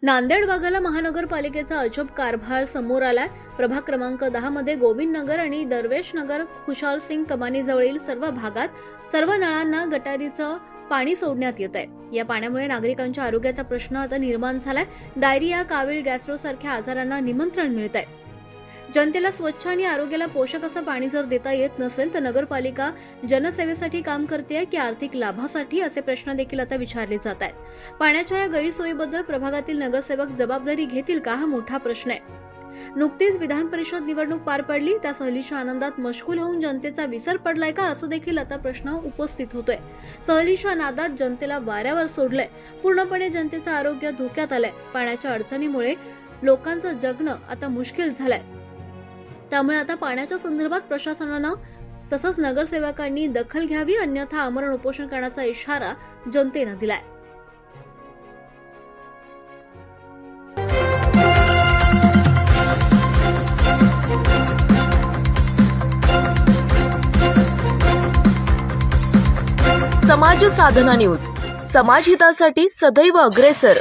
नांदेड भागाला महानगरपालिकेचा अजब कारभार समोर आलाय। प्रभाग क्रमांक 10 मध्ये गोविंद नगर आणि दरवेश नगर खुशाल सिंग कमानीजवळील सर्व भागात सर्व नळांना गटारीचं पाणी सोडण्यात येत आहे। या पाण्यामुळे नागरिकांच्या आरोग्याचा प्रश्न आता निर्माण झालाय। डायरिया, कावीळ, गॅस्ट्रो सारख्या आजारांना निमंत्रण मिळत आहे। जनतेला स्वच्छ आणि आरोग्याला पोषक असं पाणी जर देता येत नसेल तर नगरपालिका जनसेवेसाठी काम करते की आर्थिक लाभासाठी, असे प्रश्न देखील आता विचारले जात आहेत। पाण्याच्या या गैरसोयीबद्दल प्रभागातील नगरसेवक जबाबदारी घेतील का, हा मोठा प्रश्न आहे। नुकतीच विधान परिषद निवडणूक पार पडली, त्या सहलीच्या आनंदात मशगूल होऊन जनतेचा विसर पडलाय का, असं देखील आता प्रश्न उपस्थित होतोय। सहलीच्या नादात जनतेला वाऱ्यावर सोडलंय, पूर्णपणे जनतेचं आरोग्य धोक्यात आलंय। पाण्याच्या अडचणीमुळे लोकांचं जगणं आता मुश्किल झालंय। त्यामुळे आता पाण्याच्या संदर्भात प्रशासनानं तसंच नगरसेवकांनी दखल घ्यावी, अन्यथा आमरण उपोषण करण्याचा इशारा जनतेनं दिलाय। समाज साधना न्यूज, समाजहितासाठी सदैव अग्रेसर।